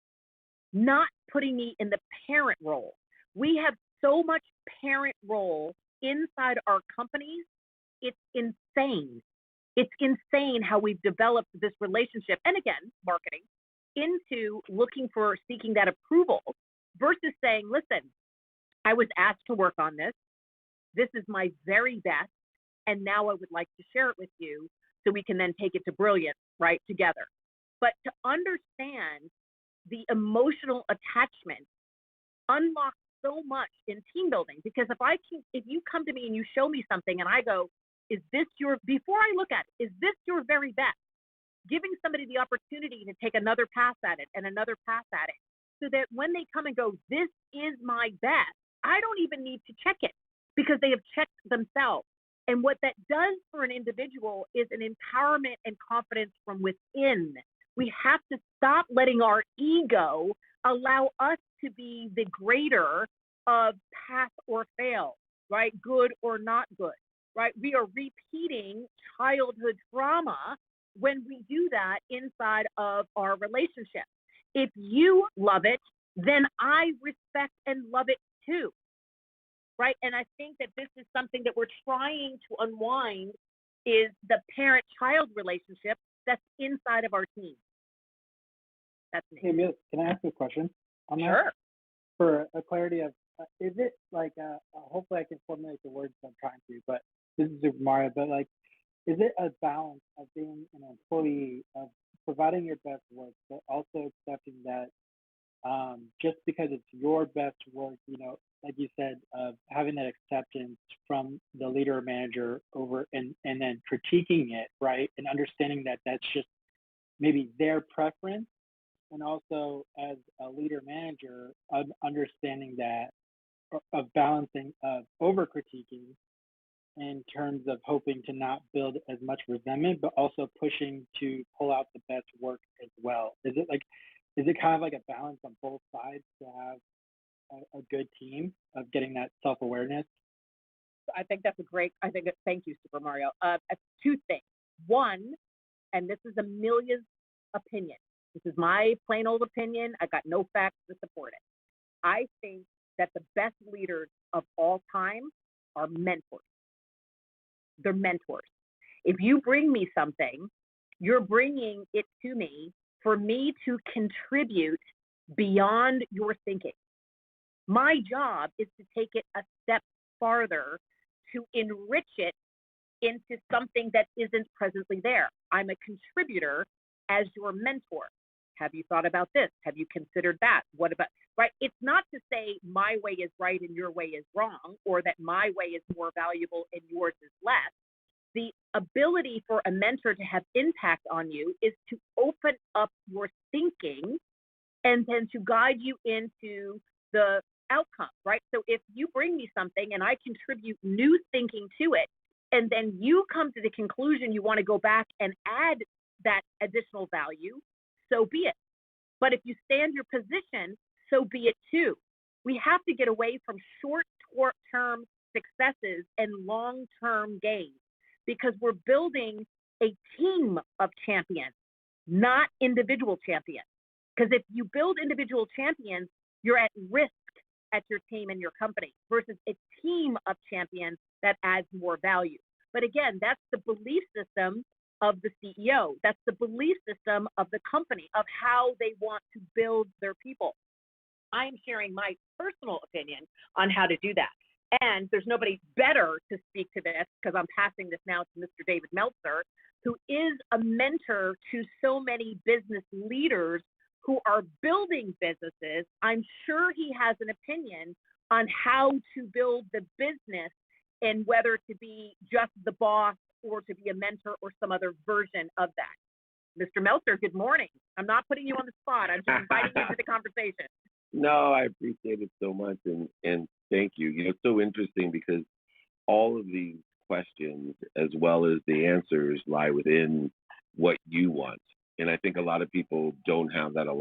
Not putting me in the parent role. We have so much parent role inside our companies. It's insane. It's insane how we've developed this relationship. And again, marketing into seeking that approval versus saying, listen, I was asked to work on this. This is my very best. And now I would like to share it with you so we can then take it to brilliance, right, together. But to understand the emotional attachment unlocks so much in team building, because if you come to me and you show me something and I go, before I look at it, is this your very best? Giving somebody the opportunity to take another pass at it and another pass at it so that when they come and go, this is my best, I don't even need to check it because they have checked themselves. And what that does for an individual is an empowerment and confidence from within. We have to stop letting our ego allow us to be the grader of pass or fail, right? Good or not good, right? We are repeating childhood trauma when we do that inside of our relationship. If you love it, then I respect and love it too, right? And I think that this is something that we're trying to unwind is the parent-child relationship that's inside of our team. That's me. Hey, Amilya, can I ask you a question on that? Sure. For a clarity of, is it like, hopefully I can formulate the words I'm trying to, but this is Super Mario, but like, is it a balance of being an employee, of providing your best work, but also accepting that just because it's your best work, you know, like you said, having that acceptance from the leader or manager over and then critiquing it, right? And understanding that that's just maybe their preference. And also as a leader manager, understanding that of balancing over critiquing in terms of hoping to not build as much resentment, but also pushing to pull out the best work as well. Is it kind of like a balance on both sides to have a good team of getting that self-awareness? I think that's thank you, Super Mario. Two things. One, and this is Amilya's opinion. This is my plain old opinion. I've got no facts to support it. I think that the best leaders of all time are mentors. They're mentors. If you bring me something, you're bringing it to me for me to contribute beyond your thinking. My job is to take it a step farther to enrich it into something that isn't presently there. I'm a contributor as your mentor. Have you thought about this? Have you considered that? What about, right? It's not to say my way is right and your way is wrong, or that my way is more valuable and yours is less. The ability for a mentor to have impact on you is to open up your thinking and then to guide you into the outcome, right? So if you bring me something and I contribute new thinking to it, and then you come to the conclusion you want to go back and add that additional value, so be it. But if you stand your position, so be it too. We have to get away from short-term successes and long-term gains, because we're building a team of champions, not individual champions. Because if you build individual champions, you're at risk at your team and your company, versus a team of champions that adds more value. But again, that's the belief system of the CEO. That's the belief system of the company, of how they want to build their people. I'm sharing my personal opinion on how to do that. And there's nobody better to speak to this, because I'm passing this now to Mr. David Meltzer, who is a mentor to so many business leaders who are building businesses. I'm sure he has an opinion on how to build the business and whether to be just the boss or to be a mentor or some other version of that. Mr. Meltzer, good morning. I'm not putting you on the spot. I'm just inviting you to the conversation. No, I appreciate it so much, and thank you. You know, it's so interesting because all of these questions, as well as the answers, lie within what you want. And I think a lot of people don't have that alignment.